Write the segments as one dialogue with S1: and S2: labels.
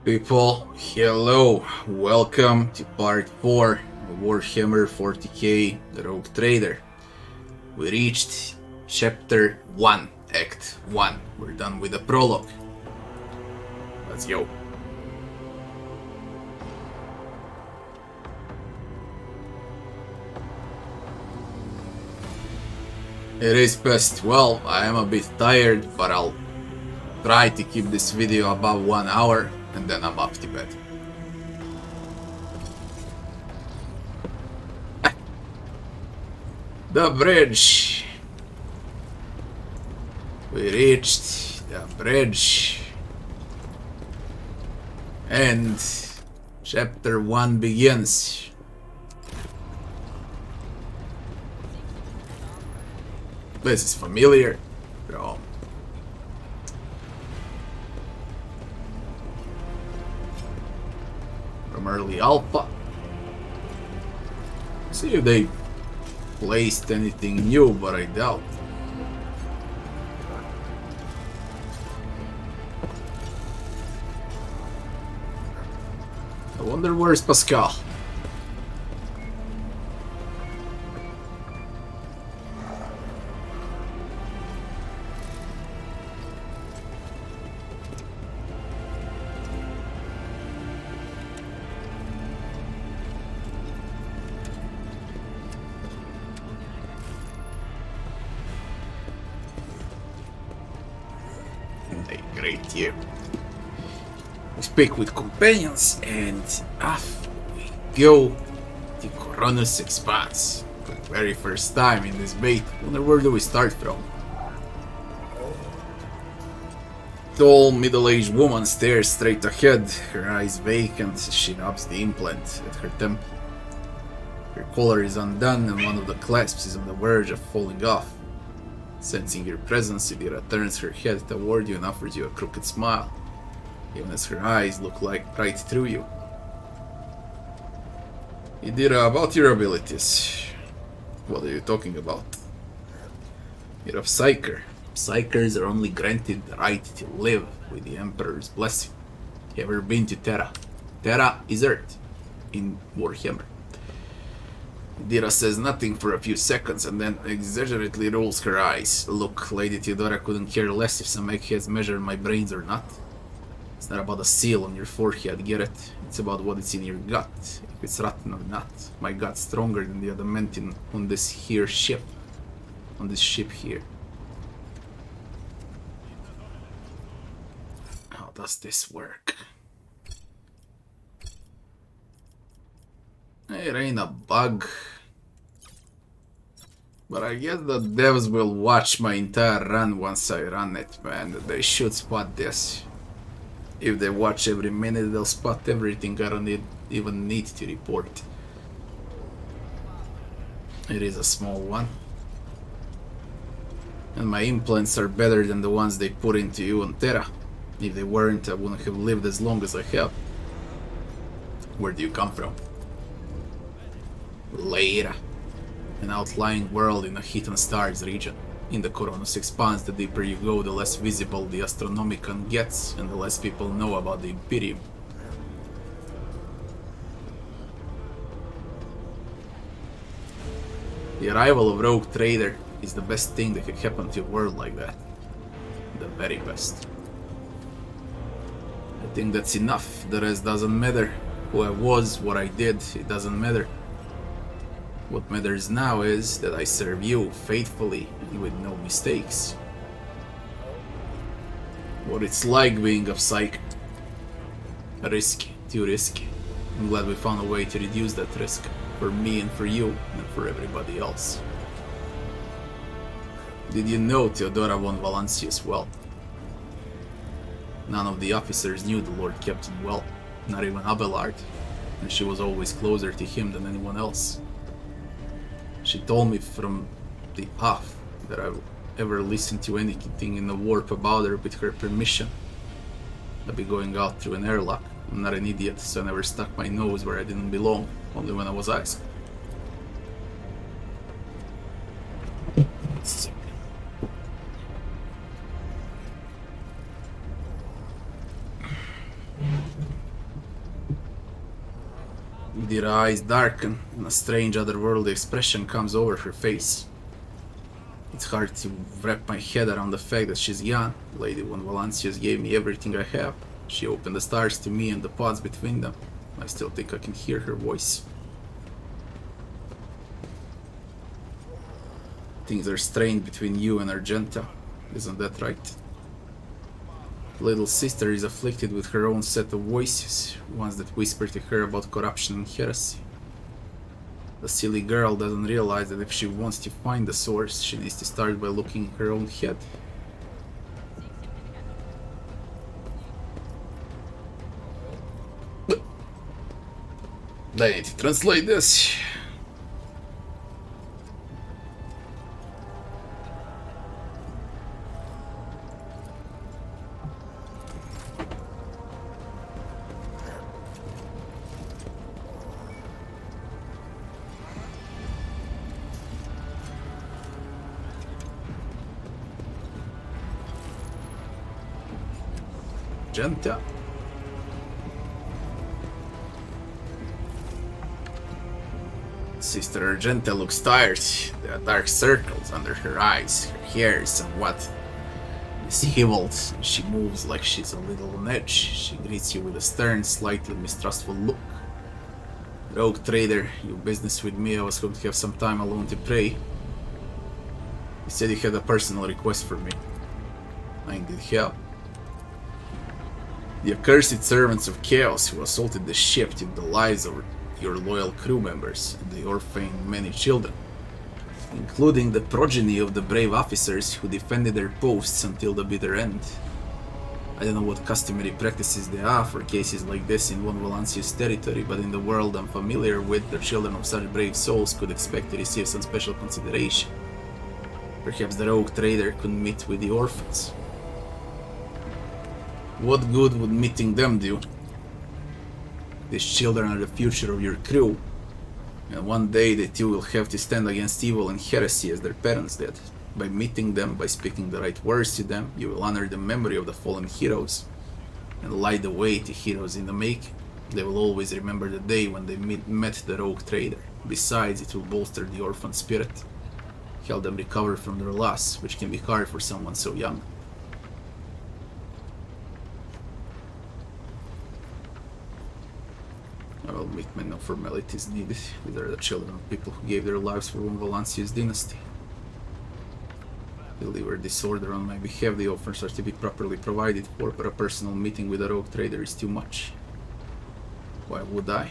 S1: People, hello, welcome to part 4 of Warhammer 40k The Rogue Trader. We reached chapter 1, act 1. We're done with the prologue. Let's go. It is past 12. I am a bit tired, but I'll try to keep this video above 1 hour and then I'm off to bed. The bridge. We reached the bridge. And chapter 1 begins. This is familiar. From early alpha. See if they placed anything new, but I doubt. I wonder where's Pascal. Great year. We speak with companions and off we go. The Coronus expands. For the very first time in this bait. Wonder where do we start from? Tall, middle-aged woman stares straight ahead, her eyes vacant as she rubs the implant at her temple. Her collar is undone and one of the clasps is on the verge of falling off. Sensing your presence, Idira turns her head toward you and offers you a crooked smile, even as her eyes look like right through you. Idira, about your abilities. What are you talking about? You're a psyker. Psykers are only granted the right to live with the Emperor's blessing. You ever been to Terra? Terra is Earth in Warhammer. Idira says nothing for a few seconds and then exaggerately rolls her eyes. Look, Lady Theodora couldn't care less if some eggheads measure my brains or not. It's not about a seal on your forehead, get it? It's about what is in your gut, if it's rotten or not. My gut's stronger than the adamantine on this here ship. On this ship here. How does this work? It ain't a bug. But I guess the devs will watch my entire run once I run it, man. They should spot this. If they watch every minute, they'll spot everything I don't even need to report. It is a small one. And my implants are better than the ones they put into you on Terra. If they weren't, I wouldn't have lived as long as I have. Where do you come from? Leira, an outlying world in the Heat and Stars region. In the Coronus expanse, the deeper you go, the less visible the Astronomicon gets, and the less people know about the Imperium. The arrival of Rogue Trader is the best thing that could happen to a world like that. The very best. I think that's enough. The rest doesn't matter. Who I was, what I did, it doesn't matter. What matters now is that I serve you faithfully and with no mistakes. What it's like being a psych. Risky, too risky. I'm glad we found a way to reduce that risk. For me and for you and for everybody else. Did you know Theodora von Valancius well? None of the officers knew the Lord kept him well. Not even Abelard. And she was always closer to him than anyone else. She told me from the off that I would ever listen to anything in the warp about her with her permission. I'd be going out through an airlock. I'm not an idiot, so I never stuck my nose where I didn't belong, only when I was asked. Idira's eyes darken, and a strange otherworldly expression comes over her face. It's hard to wrap my head around the fact that she's young. Lady Von Valancius gave me everything I have. She opened the stars to me and the pods between them. I still think I can hear her voice. Things are strained between you and Argenta. Isn't that right? Little sister is afflicted with her own set of voices, ones that whisper to her about corruption and heresy. The silly girl doesn't realize that if she wants to find the source, she needs to start by looking in her own head. I need to translate this. Argenta. Sister Argenta looks tired. There are dark circles under her eyes. Her hair is somewhat disheveled. She moves like she's a little on edge. She greets you with a stern, slightly mistrustful look. Rogue trader, you business with me. I was hoping to have some time alone to pray. You said you had a personal request for me. I indeed have. The accursed servants of chaos who assaulted the ship took the lives of your loyal crew members, and they orphaned many children, including the progeny of the brave officers who defended their posts until the bitter end. I don't know what customary practices there are for cases like this in Von Valancius territory, but in the world I'm familiar with, the children of such brave souls could expect to receive some special consideration. Perhaps the rogue trader could meet with the orphans. What good would meeting them do? These children are the future of your crew, and one day they too will have to stand against evil and heresy as their parents did. By meeting them, by speaking the right words to them, you will honor the memory of the fallen heroes and light the way to heroes in the making. They will always remember the day when they met the rogue trader. Besides, it will bolster the orphan spirit, help them recover from their loss, which can be hard for someone so young. I'll admit, no formalities needed. These are the children of people who gave their lives for Von Valancius' dynasty. Deliver this order on my behalf. The offers are to be properly provided for, but a personal meeting with a rogue trader is too much. Why would I?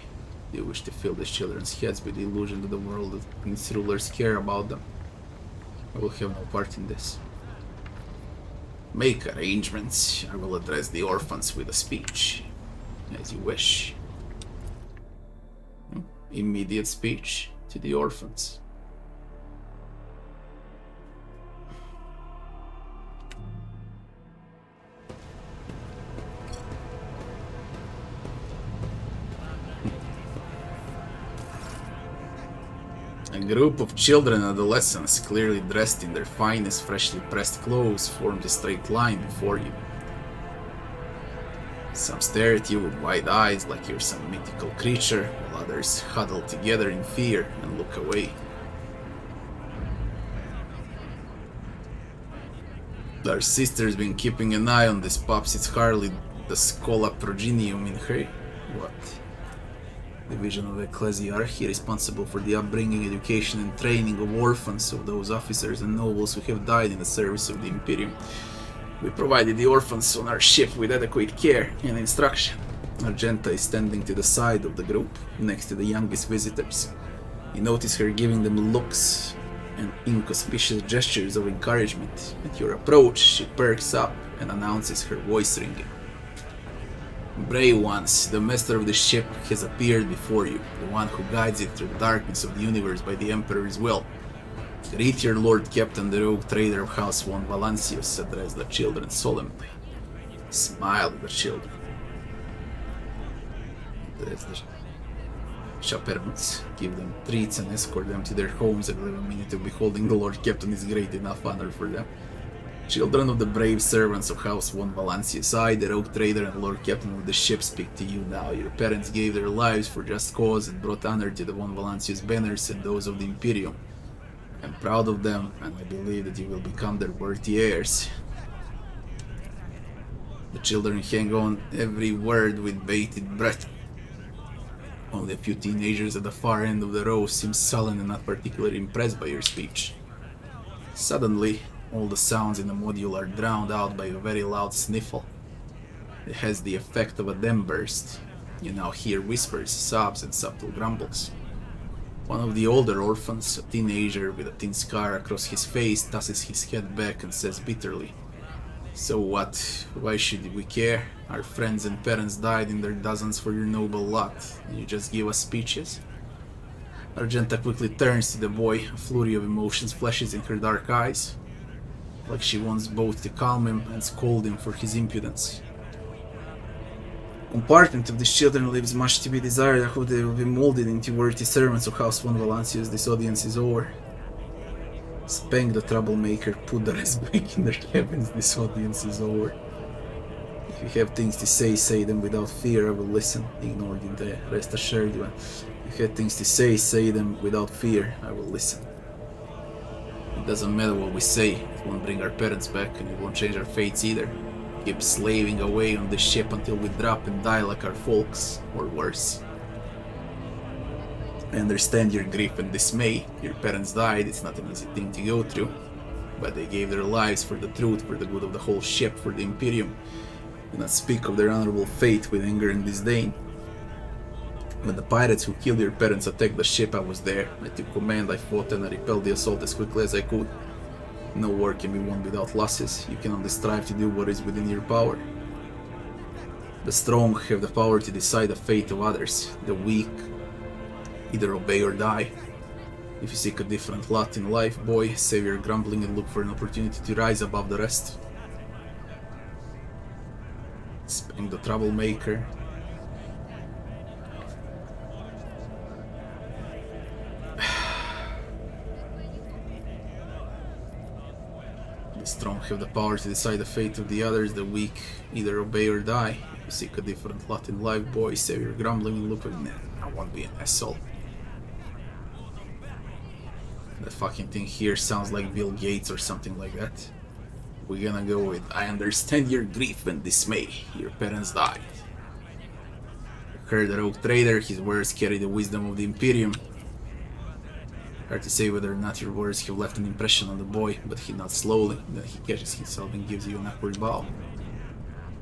S1: Do you wish to fill these children's heads with the illusion that the world and its rulers care about them? I will have no part in this. Make arrangements. I will address the orphans with a speech. As you wish. Immediate speech to the orphans. A group of children and adolescents, clearly dressed in their finest, freshly pressed clothes, formed a straight line before you. Some stare at you with wide eyes like you're some mythical creature, while others huddle together in fear and look away. Our sister's been keeping an eye on this pups. It's hardly the Scola Progenium in her. What? Division of Ecclesiarchy, responsible for the upbringing, education and training of orphans, of those officers and nobles who have died in the service of the Imperium. We provided the orphans on our ship with adequate care and instruction. Argenta is standing to the side of the group, next to the youngest visitors. You notice her giving them looks and inconspicuous gestures of encouragement. At your approach, she perks up and announces, her voice ringing. Brave ones, the master of the ship has appeared before you, the one who guides it through the darkness of the universe by the Emperor's will. Greet your Lord Captain, the rogue trader of House Von Valancius, addressed the children solemnly. Smile at the children. Address the chaperones. Give them treats and escort them to their homes. And 11 minutes of beholding the Lord Captain is great enough honor for them. Children of the brave servants of House Von Valancius, I, the rogue trader and lord captain of the ship, speak to you now. Your parents gave their lives for just cause and brought honor to the Von Valancius banners and those of the Imperium. I'm proud of them, and I believe that you will become their worthy heirs. The children hang on every word with bated breath. Only a few teenagers at the far end of the row seem sullen and not particularly impressed by your speech. Suddenly, all the sounds in the module are drowned out by a very loud sniffle. It has the effect of a dam burst. You now hear whispers, sobs, and subtle grumbles. One of the older orphans, a teenager with a thin scar across his face, tosses his head back and says bitterly, "So what? Why should we care? Our friends and parents died in their dozens for your noble lot, and you just give us speeches?" Argenta quickly turns to the boy, a flurry of emotions flashes in her dark eyes, like she wants both to calm him and scold him for his impudence. Compartment of these children leaves much to be desired. I hope they will be molded into worthy servants of House Von Valancius. This audience is over. Spank the troublemaker, put the rest back in their cabins. This audience is over. If you have things to say, say them without fear. I will listen. Ignored in the rest assured you. If you have things to say them without fear. I will listen. It doesn't matter what we say. It won't bring our parents back, and it won't change our fates either. Keep slaving away on the ship until we drop and die like our folks, or worse. I understand your grief and dismay. Your parents died, it's not an easy thing to go through. But they gave their lives for the truth, for the good of the whole ship, for the Imperium. Do not speak of their honorable fate with anger and disdain. When the pirates who killed your parents attacked the ship, I was there. I took command, I fought, and I repelled the assault as quickly as I could. No war can be won without losses. You can only strive to do what is within your power. The strong have the power to decide the fate of others. The weak either obey or die. If you seek a different lot in life, boy, save your grumbling and look for an opportunity to rise above the rest. Spank the troublemaker. The strong have the power to decide the fate of the others. The weak either obey or die. If you seek a different lot in life, boy, save your grumbling and look for I won't be an asshole. That fucking thing here sounds like Bill Gates or something like that. We're gonna go with, I understand your grief and dismay. Your parents died. I heard the rogue trader, his words carry the wisdom of the Imperium. Hard to say whether or not your words have left an impression on the boy, but he nods slowly, then he catches himself and gives you an awkward bow.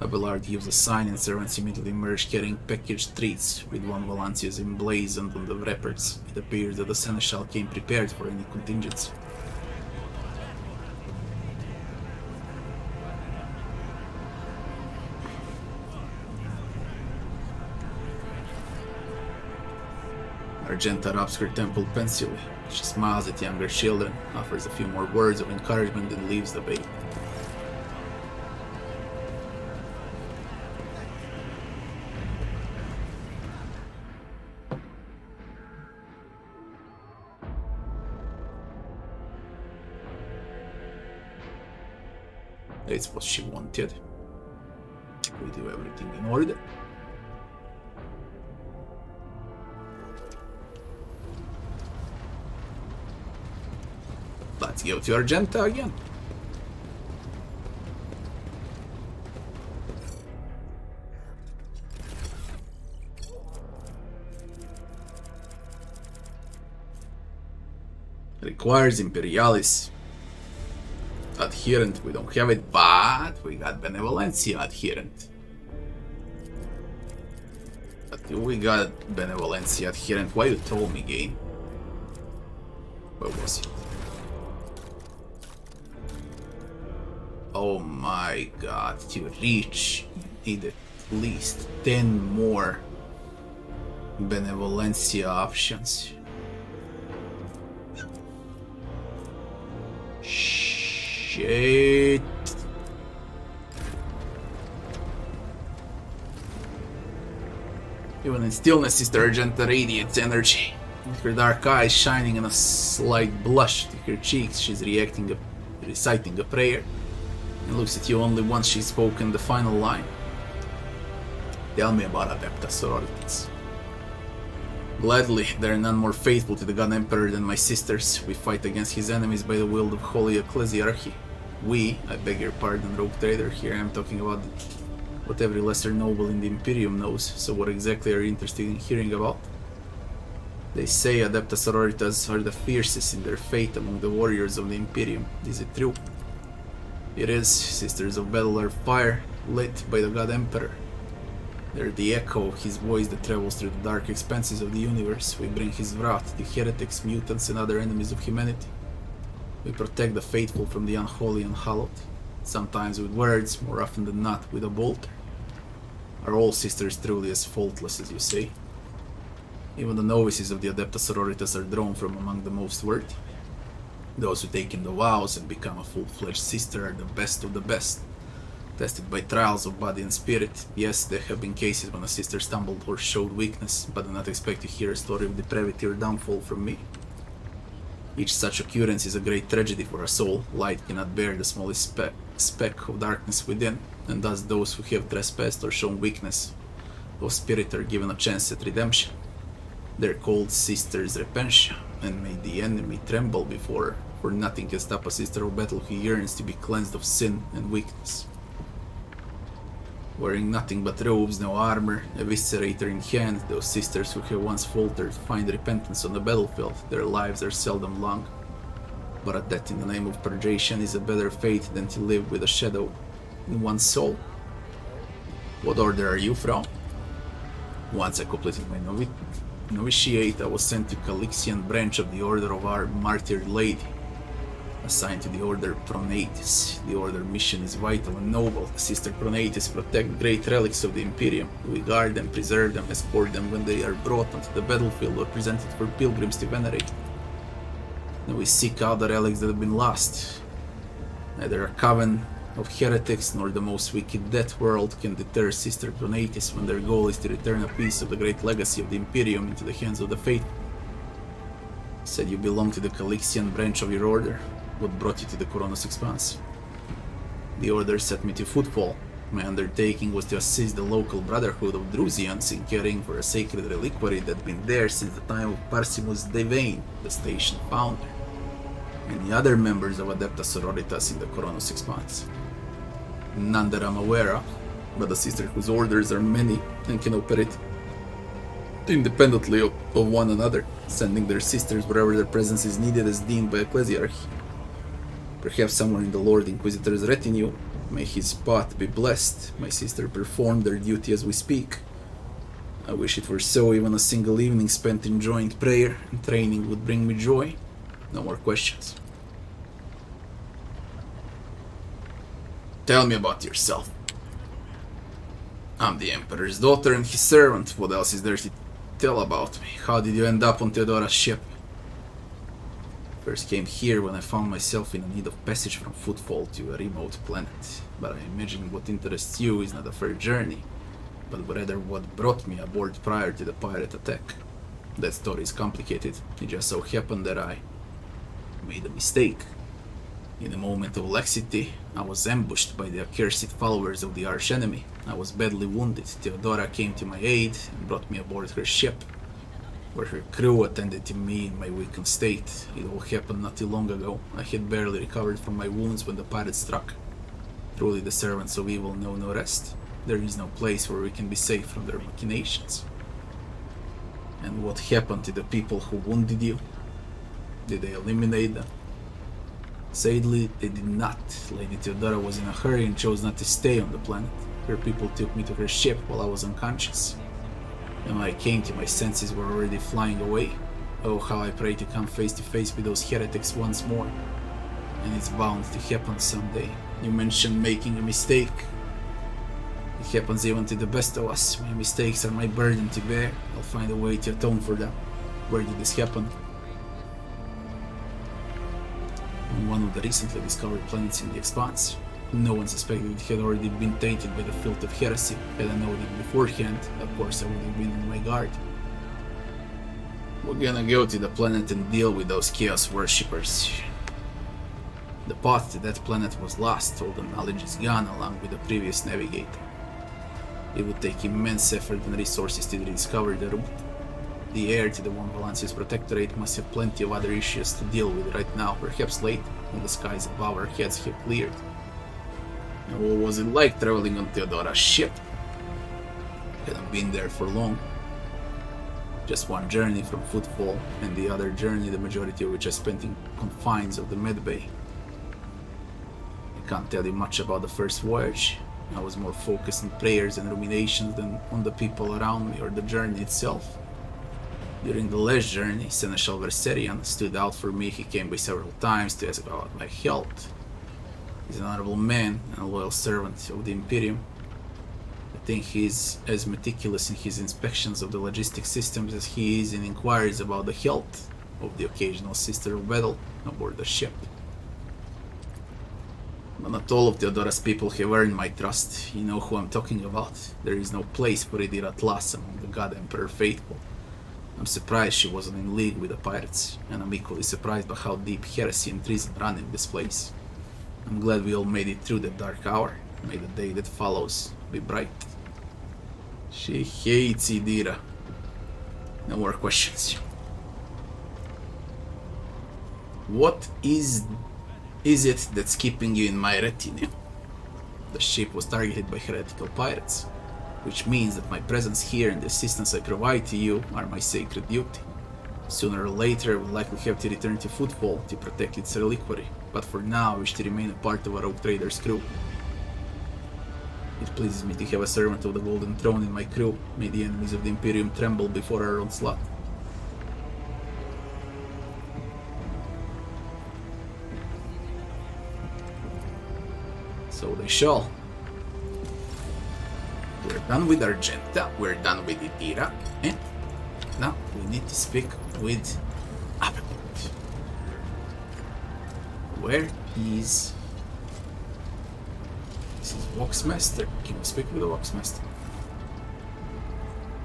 S1: Abelard gives a sign and servants immediately emerge carrying packaged treats with Von Valancius emblazoned on the wrappers. It appears that the seneschal came prepared for any contingency. Argenta rubs her temple pensively. She smiles at younger children, offers a few more words of encouragement, and leaves the bay. That's what she wanted. We do everything in order. Let's go to Argenta again. Requires Imperialis. Adherent, we don't have it, but we got Benevolencia adherent. But we got Benevolencia adherent. Why you told me, game? What was it? Oh my god, to reach, you need at least 10 more Benevolencia options. Shit. Even in stillness, Sister Argenta radiates energy. With her dark eyes shining and a slight blush to her cheeks, she's reciting a prayer. and looks at you only once she's spoken the final line. Tell me about Adepta sororities. Gladly, there are none more faithful to the God Emperor than my sisters. We fight against his enemies by the will of Holy Ecclesiarchy. We, I beg your pardon, rogue trader, here I am talking about what every lesser noble in the Imperium knows, so what exactly are you interested in hearing about? They say Adepta sororitas are the fiercest in their fate among the warriors of the Imperium. Is it true? It is. Sisters of battle are fire, lit by the God Emperor. They're the echo of his voice that travels through the dark expanses of the universe. We bring his wrath to heretics, mutants, and other enemies of humanity. We protect the faithful from the unholy and hallowed. Sometimes with words, more often than not with a bolt. Are all sisters truly as faultless as you say? Even the novices of the Adepta sororitas are drawn from among the most worthy. Those who take in the vows and become a full-fledged sister are the best of the best. Tested by trials of body and spirit. Yes, there have been cases when a sister stumbled or showed weakness, but do not expect to hear a story of depravity or downfall from me. Each such occurrence is a great tragedy for a soul. Light cannot bear the smallest speck of darkness within, and thus those who have trespassed or shown weakness of spirit are given a chance at redemption. They're called Sisters Repentia, and may the enemy tremble before her, for nothing can stop a sister of battle who yearns to be cleansed of sin and weakness. Wearing nothing but robes, no armor, eviscerator in hand, those sisters who have once faltered find repentance on the battlefield. Their lives are seldom long, but a death in the name of purgation is a better fate than to live with a shadow in one's soul. What order are you from? Once I completed my novitiate, I was sent to Calixian branch of the Order of our Martyred Lady, assigned to the Order Pronatus. The Order mission is vital and noble. The Sister Pronatus protect great relics of the Imperium. We guard them, preserve them, escort them when they are brought onto the battlefield or presented for pilgrims to venerate. Then we seek out the relics that have been lost. Neither a coven of heretics nor the most wicked death world can deter Sister Pronatus when their goal is to return a piece of the great legacy of the Imperium into the hands of the faithful. Said you belong to the Calixian branch of your order. What brought you to the Coronos Expanse? The order set me to footfall. My undertaking was to assist the local brotherhood of Drusians in caring for a sacred reliquary that had been there since the time of Parsimus Devane, the station founder, and the other members of Adepta sororitas in the Coronos Expanse. None that I'm aware of, but the sisters whose orders are many and can operate independently of one another, sending their sisters wherever their presence is needed as deemed by Ecclesiarchy. Perhaps someone in the Lord Inquisitor's retinue, may his path be blessed. My sister performed their duty as we speak. I wish it were so. Even a single evening spent in joint prayer and training would bring me joy. No more questions. Tell me about yourself. I'm the Emperor's daughter and his servant. What else is there to tell about me? How did you end up on Theodora's ship? First came here when I found myself in need of passage from Footfall to a remote planet. But I imagine what interests you is not a fair journey, but rather what brought me aboard prior to the pirate attack. That story is complicated. It just so happened that I made a mistake. In a moment of laxity, I was ambushed by the accursed followers of the archenemy. I was badly wounded. Theodora came to my aid and brought me aboard her ship, where her crew attended to me in my weakened state. It all happened not too long ago. I had barely recovered from my wounds when the pirates struck. Truly the servants of evil know no rest. There is no place where we can be safe from their machinations. And what happened to the people who wounded you? Did they eliminate them? Sadly, they did not. Lady Theodora was in a hurry and chose not to stay on the planet. Her people took me to her ship while I was unconscious. And when I came to my senses were already flying away. Oh, how I pray to come face to face with those heretics once more. And it's bound to happen someday. You mentioned making a mistake. It happens even to the best of us. My mistakes are my burden to bear. I'll find a way to atone for them. Where did this happen? On one of the recently discovered planets in the Expanse. No one suspected it had already been tainted by the filth of heresy. Had I known it beforehand, of course I would have been on my guard. We're gonna go to the planet and deal with those chaos worshippers. The path to that planet was lost, all the knowledge is gone along with the previous navigator. It would take immense effort and resources to rediscover the route. The heir to the One Balance's protectorate must have plenty of other issues to deal with right now, perhaps later, when the skies above our heads have cleared. And what was it like traveling on Theodora's ship? Hadn't been there for long. Just one journey from Footfall, and the other journey, the majority of which I spent in confines of the Medbay. I can't tell you much about the first voyage. I was more focused on prayers and ruminations than on the people around me or the journey itself. During the last journey, Seneschal Verserian stood out for me. He came by several times to ask about my health. He's an honorable man and a loyal servant of the Imperium. I think he's as meticulous in his inspections of the logistic systems as he is in inquiries about the health of the occasional sister of battle aboard the ship. But not all of Theodora's people have earned my trust. You know who I'm talking about. There is no place for Idira Tlas among the God Emperor faithful. I'm surprised she wasn't in league with the pirates, and I'm equally surprised by how deep heresy and treason run in this place. I'm glad we all made it through that dark hour. May the day that follows be bright. She hates Idira. No more questions. What is it that's keeping you in my retinue? The ship was targeted by heretical pirates, which means that my presence here and the assistance I provide to you are my sacred duty. Sooner or later I will likely have to return to Footfall to protect its reliquary, but for now I wish to remain a part of a rogue trader's crew. It pleases me to have a servant of the Golden Throne in my crew. May the enemies of the Imperium tremble before our onslaught. So they shall. We're done with Argenta, we're done with Idira, and now we need to speak with Abelard. Where is... This is Vox Master. Can we speak with the Vox Master?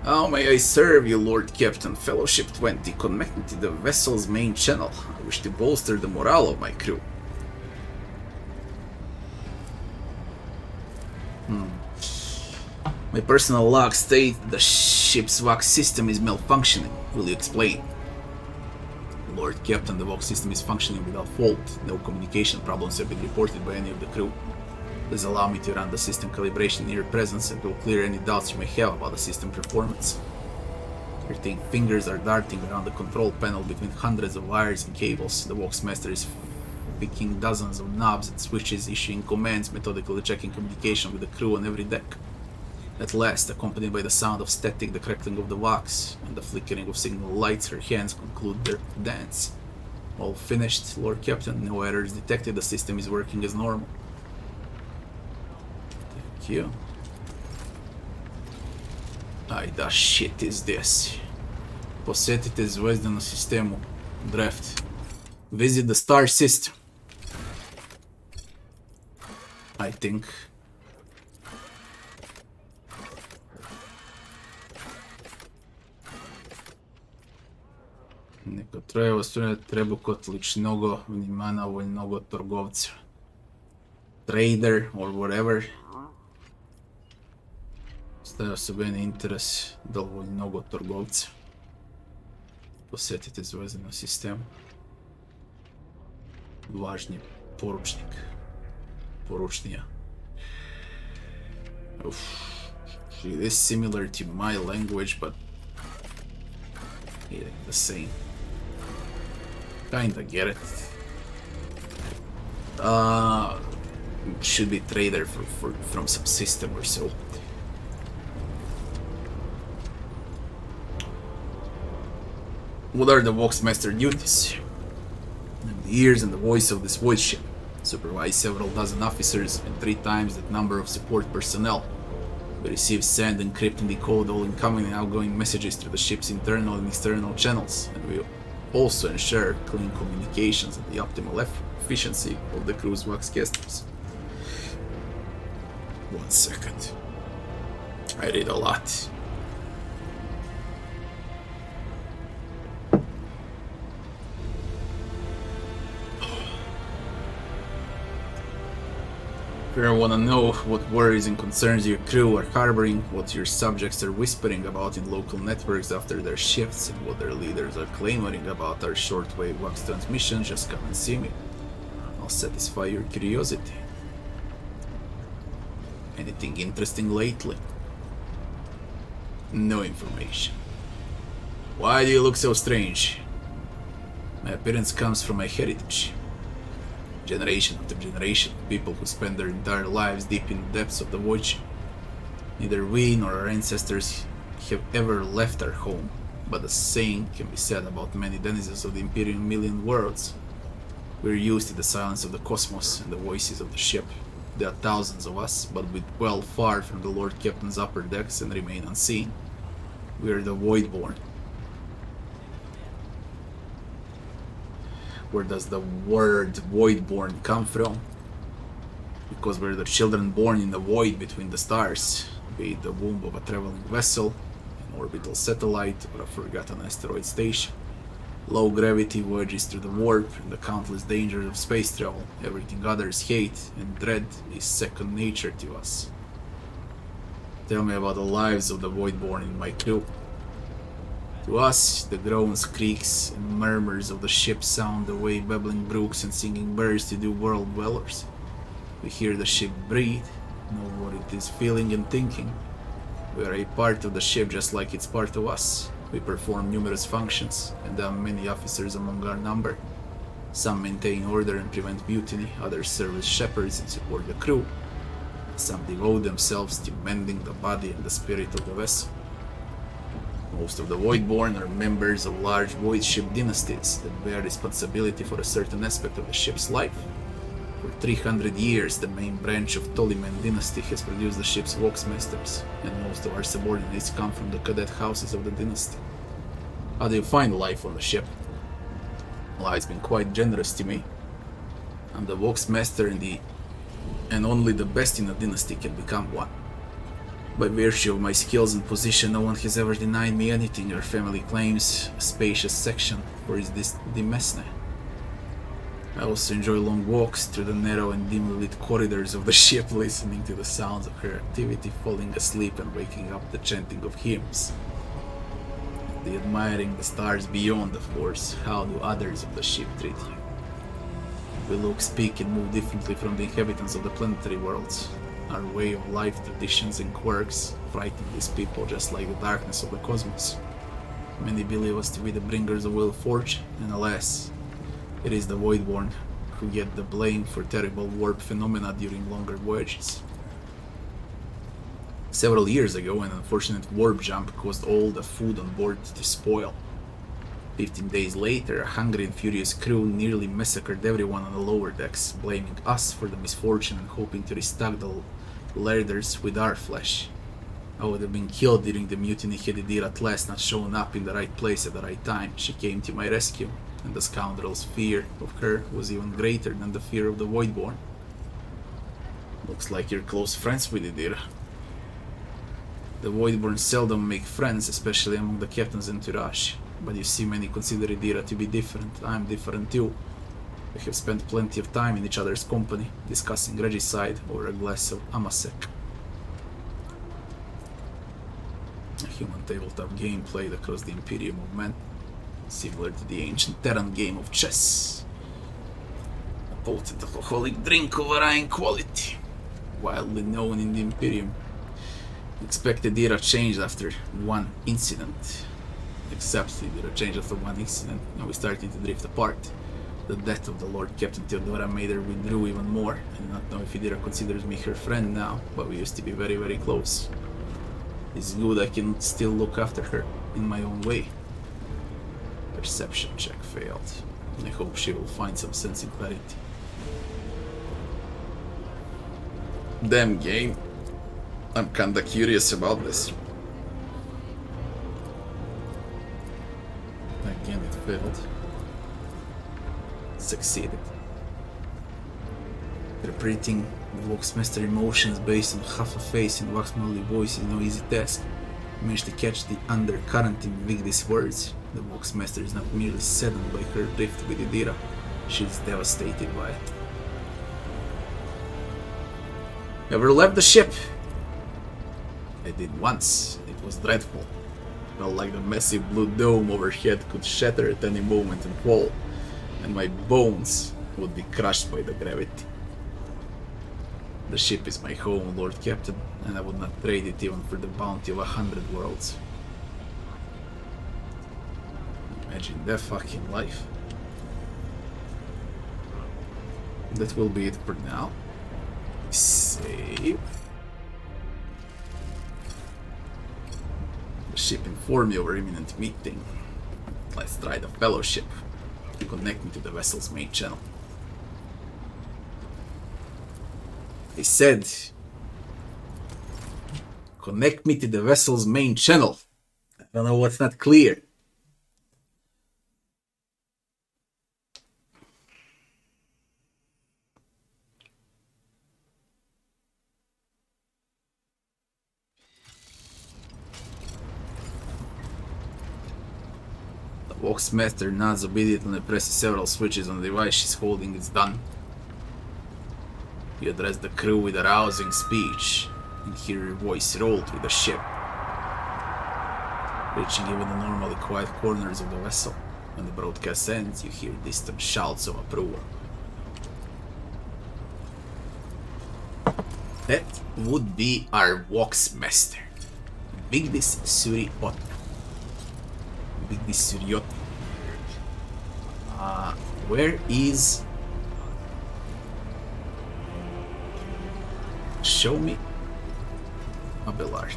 S1: How may I serve you, Lord Captain? Fellowship 20, connect me to the vessel's main channel. I wish to bolster the morale of my crew. My personal log states the ship's Vox system is malfunctioning. Will you explain? Lord Captain, the Vox system is functioning without fault. No communication problems have been reported by any of the crew. Please allow me to run the system calibration in your presence and will clear any doubts you may have about the system performance. 13 fingers are darting around the control panel between hundreds of wires and cables. The Vox Master is picking dozens of knobs and switches, issuing commands, methodically checking communication with the crew on every deck. At last, accompanied by the sound of static, the crackling of the Vox, and the flickering of signal lights, her hands conclude their dance. All finished, Lord Captain. No errors detected. The system is working as normal. Thank you. Ai, da shit is this? Posjetite zvezdanu sistemu. Draft. Visit the star system. I think. Neko troje osvrne treba kot ličnogo vnimana voljnogo trgovca. Trader or whatever. Staje особен interes da voljnogo trgovca. Posjetite zvezdanu sistemu. Važni poručnik. Poručnija. It is similar to my language, but it ain't the same. Kinda get it. Should be trader from some system or so. What are the Vox Master duties? I'm the ears and the voice of this voice ship. Supervise several dozen officers and 3 times that number of support personnel. We receive, send, encrypt, and decode all incoming and outgoing messages through the ship's internal and external channels, and we also ensure clean communications and the optimal efficiency of the crew's Vox casters. 1 second. I read a lot. You want to know what worries and concerns your crew are harboring, what your subjects are whispering about in local networks after their shifts, and what their leaders are clamoring about our shortwave Vox transmissions, just come and see me. I'll satisfy your curiosity. Anything interesting lately? No information. Why do you look so strange? My appearance comes from my heritage. Generation after generation, people who spend their entire lives deep in the depths of the void. Neither we nor our ancestors have ever left our home, but the same can be said about many denizens of the Imperium Million Worlds. We're used to the silence of the cosmos and the voices of the ship. There are thousands of us, but we dwell far from the Lord Captain's upper decks and remain unseen. We are the Voidborn. Where does the word Voidborn come from? Because we're the children born in the void between the stars, be it the womb of a traveling vessel, an orbital satellite, or a forgotten asteroid station. Low gravity voyages through the warp and the countless dangers of space travel. Everything others hate and dread is second nature to us. Tell me about the lives of the Voidborn in my crew. To us, the groans, creaks, and murmurs of the ship sound the way babbling brooks and singing birds to do world dwellers. We hear the ship breathe, know what it is feeling and thinking. We are a part of the ship just like it's part of us. We perform numerous functions, and there are many officers among our number. Some maintain order and prevent mutiny, others serve as shepherds and support the crew. Some devote themselves to mending the body and the spirit of the vessel. Most of the Voidborn are members of large void ship dynasties that bear responsibility for a certain aspect of the ship's life. For 300 years, the main branch of Ptolemaic dynasty has produced the ship's Vox Masters, and most of our subordinates come from the cadet houses of the dynasty. How do you find life on the ship? Well, it's been quite generous to me. I'm the Vox Master and only the best in a dynasty can become one. By virtue of my skills and position, no one has ever denied me anything. Our family claims a spacious section for its demesne. I also enjoy long walks through the narrow and dimly lit corridors of the ship, listening to the sounds of her activity, falling asleep and waking up the chanting of hymns. The admiring the stars beyond, of course. How do others of the ship treat you? We look, speak, and move differently from the inhabitants of the planetary worlds. Our way of life, traditions, and quirks frighten these people just like the darkness of the cosmos. Many believe us to be the bringers of ill fortune, and alas, it is the Voidborn who get the blame for terrible warp phenomena during longer voyages. Several years ago, an unfortunate warp jump caused all the food on board to spoil. 15 days later, a hungry and furious crew nearly massacred everyone on the lower decks, blaming us for the misfortune and hoping to restock the larders with our flesh. I would have been killed during the mutiny had Idira at last not shown up in the right place at the right time. She came to my rescue, and the scoundrel's fear of her was even greater than the fear of the Voidborn. Looks like you're close friends with Idira. The Voidborn seldom make friends, especially among the captain's entourage. But you see, many consider Idira to be different. I'm different too. We have spent plenty of time in each other's company, discussing regicide over a glass of amasek. A human tabletop game played across the Imperium of Men, similar to the ancient Terran game of chess. A potent alcoholic drink of varying quality, widely known in the Imperium. Expect Idira changed after one incident. Except Idira changed after one incident, and we started to drift apart. The death of the Lord Captain Theodora made her withdraw even more. I do not know if Idira considers me her friend now, but we used to be very, very close. It's good I can still look after her in my own way. Perception check failed. I hope she will find some sense in clarity. Damn game. I'm kinda curious about this. Again it failed. Succeeded. Interpreting the Vox Master emotions based on half a face in Vox Master voice is no easy task. I managed to catch the undercurrent in Vigdis' words. The Vox Master is not merely saddened by her drift with Idira, she is devastated by it. Ever left the ship? I did once. It was dreadful. Felt like the massive blue dome overhead could shatter at any moment and fall, and my bones would be crushed by the gravity. The ship is my home, Lord Captain, and I would not trade it even for the bounty of 100 worlds. Imagine that fucking life. That will be it for now. Save. The ship informed me of our imminent meeting. Let's try the fellowship to connect me to the vessel's main channel. They said, connect me to the vessel's main channel. I don't know what's not clear. The Vox Master nods obediently and presses several switches on the device she's holding. It's done. You address the crew with a rousing speech, and hear your voice roll through the ship, reaching even the normally quiet corners of the vessel. When the broadcast ends, you hear distant shouts of approval. That would be our Vox Master, Vigdis Suriot. Vigdis Suriot. Where is... Show me. Abelard.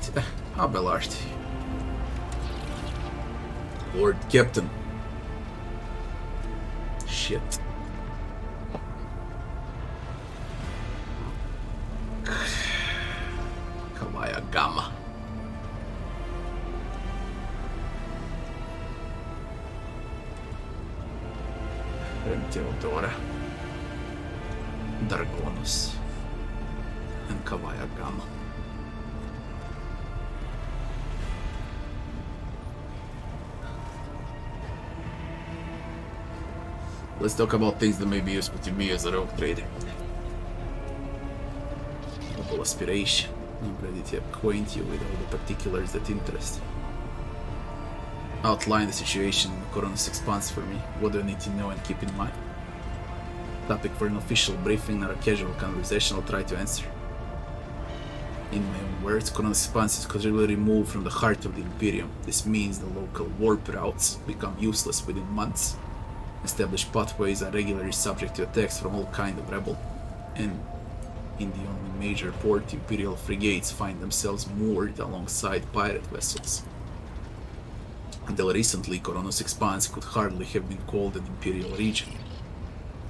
S1: Abelard. Lord Captain. Shit. Kawaya Gamma. Teodora. Dargonus. And Kawaya Gamma. Let's talk about things that may be useful to me as a rogue trader. Noble aspiration. I'm ready to acquaint you with all the particulars that interest you. Outline the situation in the Coronis Expanse for me. What do I need to know and keep in mind? Topic for an official briefing or a casual conversation I'll try to answer. In my own words, Coronis Expanse is considerably removed from the heart of the Imperium. This means the local warp routes become useless within months. Established pathways are regularly subject to attacks from all kinds of rebel, and in the only major port, Imperial frigates find themselves moored alongside pirate vessels. Until recently, Coronis Expanse could hardly have been called an Imperial region.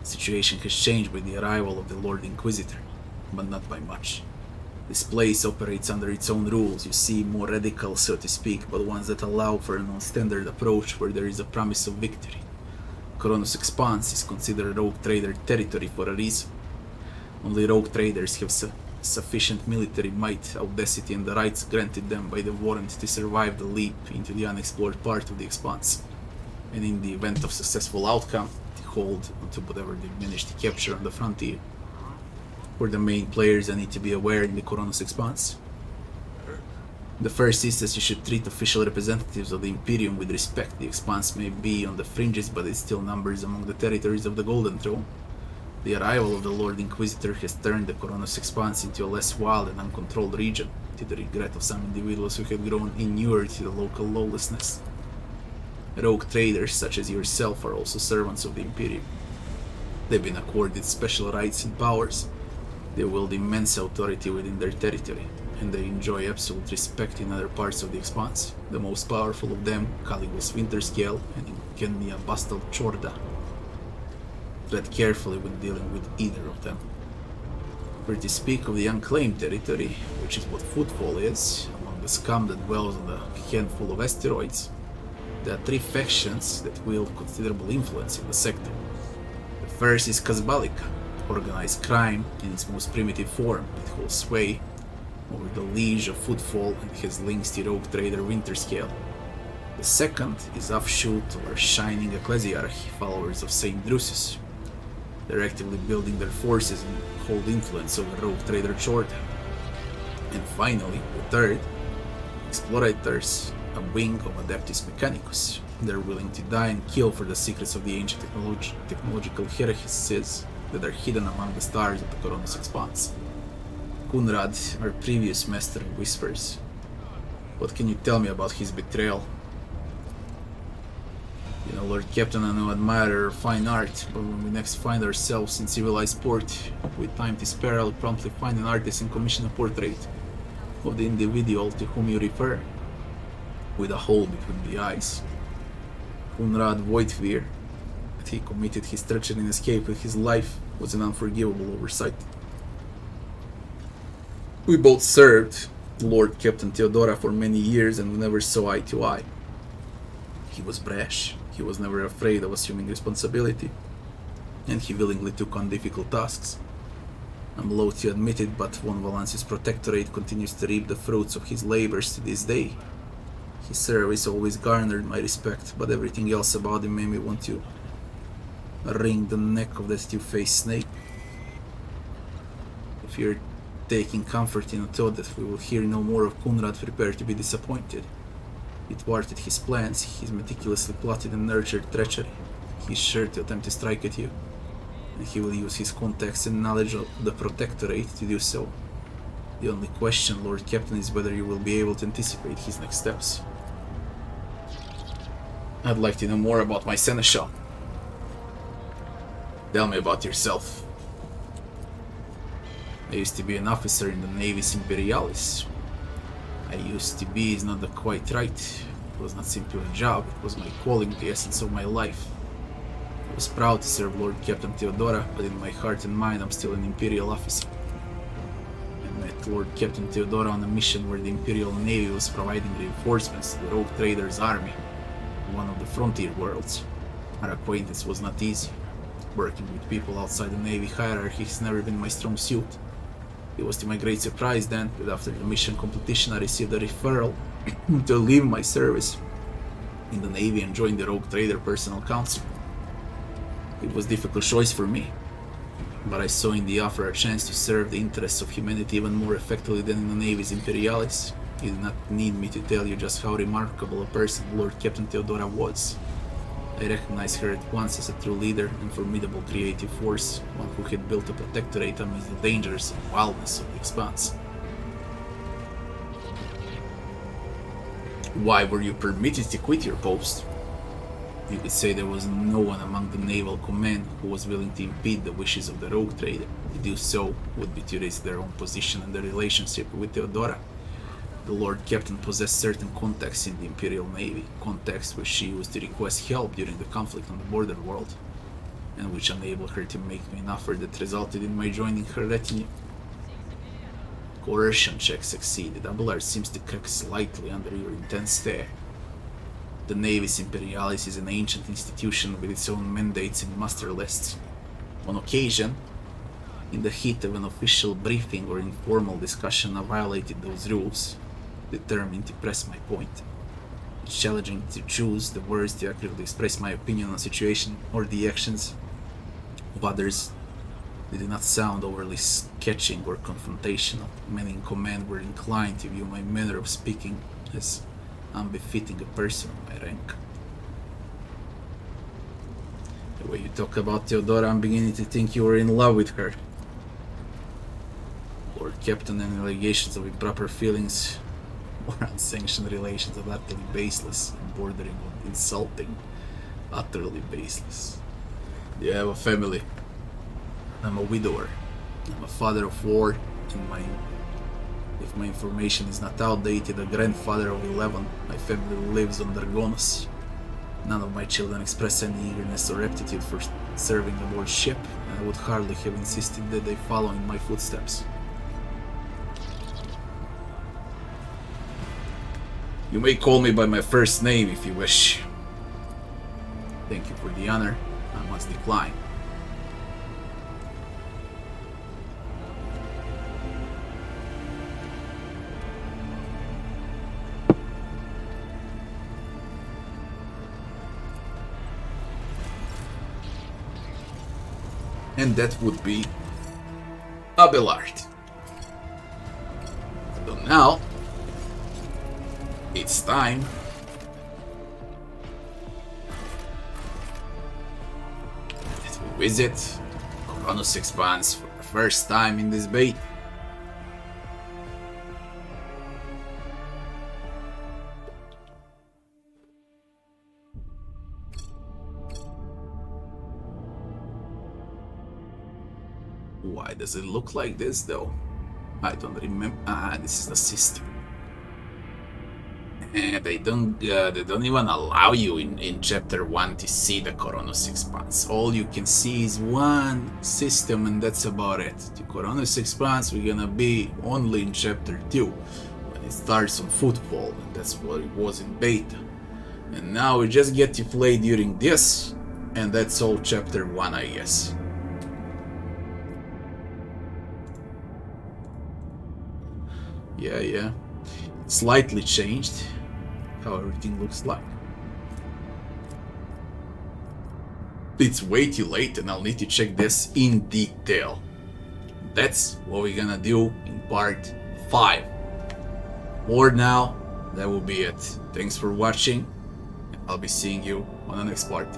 S1: The situation has changed with the arrival of the Lord Inquisitor, but not by much. This place operates under its own rules, you see, more radical, so to speak, but ones that allow for a non-standard approach where there is a promise of victory. Coronis Expanse is considered rogue trader territory for a reason. Only rogue traders have sufficient military might, audacity, and the rights granted them by the warrant to survive the leap into the unexplored part of the Expanse. And in the event of successful outcome, to hold onto whatever they manage to capture on the frontier. For the main players, I need to be aware in the Coronis Expanse. The first is that you should treat official representatives of the Imperium with respect. The Expanse may be on the fringes, but it still numbers among the territories of the Golden Throne. The arrival of the Lord Inquisitor has turned the Coronis Expanse into a less wild and uncontrolled region, to the regret of some individuals who have grown inured to the local lawlessness. Rogue traders such as yourself are also servants of the Imperium. They've been accorded special rights and powers. They wield immense authority within their territory, and they enjoy absolute respect in other parts of the Expanse. The most powerful of them, Caligulus Winterscale and Ingenia Bastal Chorda. Tread carefully when dealing with either of them. For to speak of the unclaimed territory, which is what Footfall is, among the scum that dwells on a handful of asteroids, there are three factions that wield considerable influence in the sector. The first is Kazbalika, organized crime in its most primitive form. It holds sway over the liege of Footfall and has links to rogue trader Winterscale. The second is offshoot of our shining ecclesiarchy, followers of Saint Drusus. They're actively building their forces and hold influence over rogue trader Jordan. And finally, the third, Explorators, a wing of Adeptus Mechanicus. They're willing to die and kill for the secrets of the ancient technological heresies that are hidden among the stars of the Coronis Expanse. Kunrad, our previous master of whispers. What can you tell me about his betrayal? You know, Lord Captain, I'm no admirer of fine art, but when we next find ourselves in civilized port, with time to spare, I'll promptly find an artist and commission a portrait of the individual to whom you refer, with a hole between the eyes. Kunrad Voidfear, that he committed his treachery and escape with his life, was an unforgivable oversight. We both served Lord Captain Theodora for many years and we never saw eye to eye. He was brash, he was never afraid of assuming responsibility, and he willingly took on difficult tasks. I'm loath to admit it, but von Valancius' protectorate continues to reap the fruits of his labors to this day. His service always garnered my respect, but everything else about him made me want to wring the neck of that two-faced snake. If you're taking comfort in the thought that we will hear no more of Kunrad, prepare to be disappointed. He thwarted his plans, he's meticulously plotted and nurtured treachery. He's sure to attempt to strike at you, and he will use his contacts and knowledge of the Protectorate to do so. The only question, Lord Captain, is whether you will be able to anticipate his next steps. I'd like to know more about my Seneschal. Tell me about yourself. I used to be an officer in the Navis Imperialis. I used to be is not quite right. It was not simply a job, it was my calling, the essence of my life. I was proud to serve Lord Captain Theodora, but in my heart and mind I'm still an Imperial officer. I met Lord Captain Theodora on a mission where the Imperial Navy was providing reinforcements to the Rogue Traders' army, one of the frontier worlds. Our acquaintance was not easy. Working with people outside the Navy hierarchy has never been my strong suit. It was to my great surprise then that after the mission completion I received a referral to leave my service in the Navy and join the Rogue Trader Personal Council. It was a difficult choice for me, but I saw in the offer a chance to serve the interests of humanity even more effectively than in the Navy's Imperialis. You do not need me to tell you just how remarkable a person Lord Captain Theodora was. I recognized her at once as a true leader and formidable creative force, one who had built a protectorate amidst the dangers and wildness of the Expanse. Why were you permitted to quit your post? You could say there was no one among the naval command who was willing to impede the wishes of the rogue trader. To do so would be to risk their own position and their relationship with Theodora. The Lord Captain possessed certain contacts in the Imperial Navy, contacts which she used to request help during the conflict on the border world, and which enabled her to make me an offer that resulted in my joining her retinue. Coercion check succeeded. Abelard seems to crack slightly under your intense stare. The Navis Imperialis is an ancient institution with its own mandates and master lists. On occasion, in the heat of an official briefing or informal discussion, I violated those rules, determined to press my point. It's challenging to choose the words to accurately express my opinion on a situation or the actions of others. They did not sound overly sketching or confrontational. Many in command were inclined to view my manner of speaking as unbefitting a person of my rank. The way you talk about Theodora, I'm beginning to think you were in love with her. Lord Captain, and allegations of improper feelings or unsanctioned relations are utterly baseless and bordering on insulting. Utterly baseless. Do you have a family? I'm a widower. I'm a father of 4, and if my information is not outdated, a grandfather of 11. My family lives on Dargonos. None of my children express any eagerness or aptitude for serving aboard ship, and I would hardly have insisted that they follow in my footsteps. You may call me by my first name if you wish. Thank you for the honor. I must decline. and that would be Abelard. So now it's time that we visit Coronos Expanse for the first time in this beta. Why does it look like this though? I don't remember. This is the system. And they don't even allow you in chapter 1 to see the Coronos Expanse. All you can see is one system, and that's about it. The Coronos Expanse we're gonna be only in chapter 2 when it starts on football, and that's what it was in beta. And now we just get to play during this, and that's all chapter 1, I guess. Yeah. Slightly changed how everything looks like. It's way too late and I'll need to check this in detail. That's what we're gonna do in part 5. For now, that will be it. Thanks for watching. I'll be seeing you on the next part.